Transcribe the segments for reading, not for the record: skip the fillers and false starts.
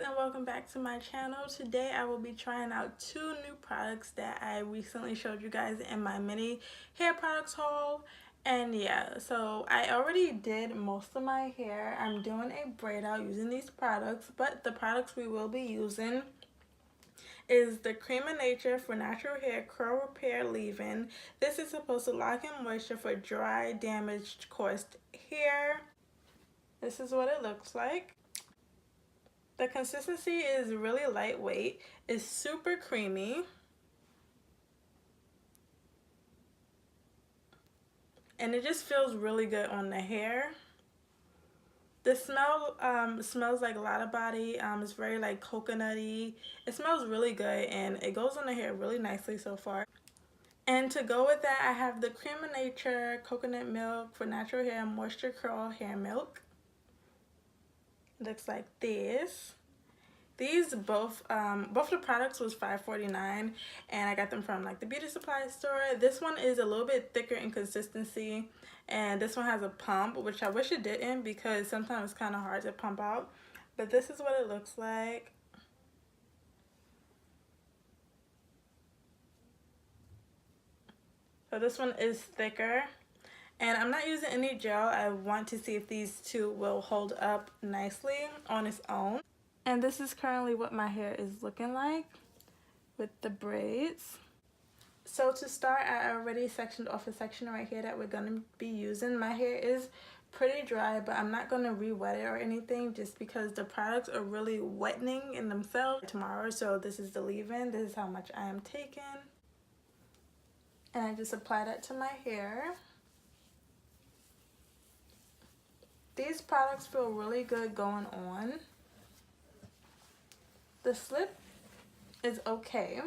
and welcome back to my channel. Today I will be trying out two new products that I recently showed you guys in my mini hair products haul. And yeah, so I already did most of my hair. I'm doing a braid out using these products, but the products we will be using is the Cream of Nature for natural hair curl repair leave-in. This is supposed to lock in moisture for dry, damaged, coarse hair. This is what it looks like. The consistency is really lightweight. It's super creamy. And it just feels really good on the hair. The smell smells like Lotta Body. It's very like coconutty. It smells really good and it goes on the hair really nicely so far. And to go with that, I have the Cream of Nature Coconut Milk for Natural Hair Moisture Curl Hair Milk. It looks like this. These both the products was $5.49 and I got them from like the beauty supply store. This one is a little bit thicker in consistency and this one has a pump, which I wish it didn't because sometimes it's kind of hard to pump out. But this is what it looks like. So this one is thicker. And I'm not using any gel. I want to see if these two will hold up nicely on its own. And this is currently what my hair is looking like with the braids. So to start, I already sectioned off a section right here that we're going to be using. My hair is pretty dry, but I'm not going to re-wet it or anything just because the products are really wetting in themselves tomorrow. So this is the leave-in. This is how much I am taking. And I just apply that to my hair. These products feel really good going on. The slip is okay.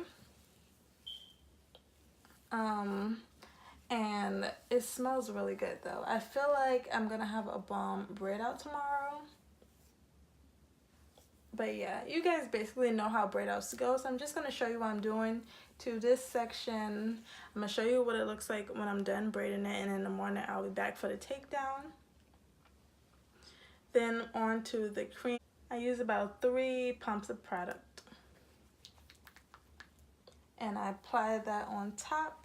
And it smells really good though. I feel like I'm gonna have a bomb braid out tomorrow. But yeah, you guys basically know how braid outs go, so I'm just gonna show you what I'm doing to this section. I'm gonna show you what it looks like when I'm done braiding it, and in the morning I'll be back for the takedown. Then on to the cream. I use about 3 pumps of product. And I apply that on top.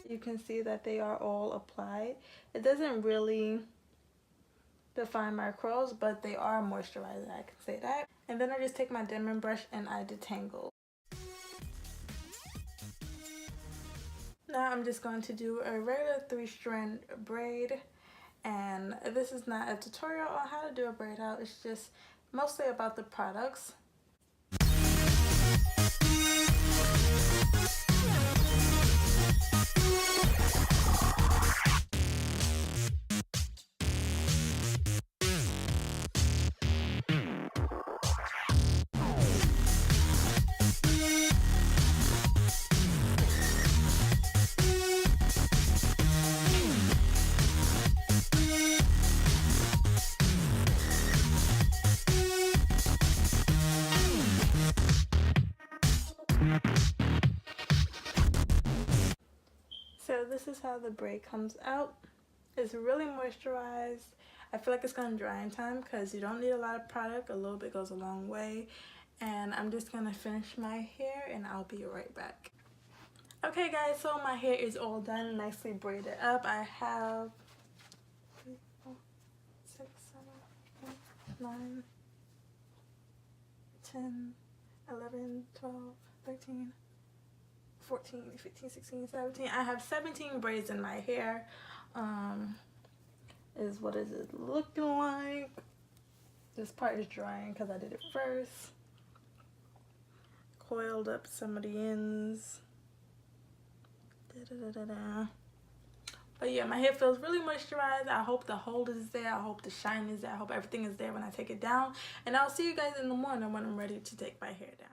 You can see that they are all applied. It doesn't really define my curls, but they are moisturizing, I can say that. And then I just take my Denman brush and I detangle. Now I'm just going to do a regular 3-strand braid. And this is not a tutorial on how to do a braid out, it's just mostly about the products. So this is how the braid comes out. It's really moisturized. I feel like it's gonna dry in time because you don't need a lot of product. A little bit goes a long way. And I'm just gonna finish my hair and I'll be right back. Okay guys, so my hair is all done, nicely braided up. I have 3, 4, 6, 7, 8, 9, 10, 11, 12, 13, 14, 15, 16, 17. I have 17 braids in my hair. Is what is it looking like? This part is drying because I did it first. Coiled up some of the ends. But yeah, my hair feels really moisturized. I hope the hold is there. I hope the shine is there. I hope everything is there when I take it down. And I'll see you guys in the morning when I'm ready to take my hair down.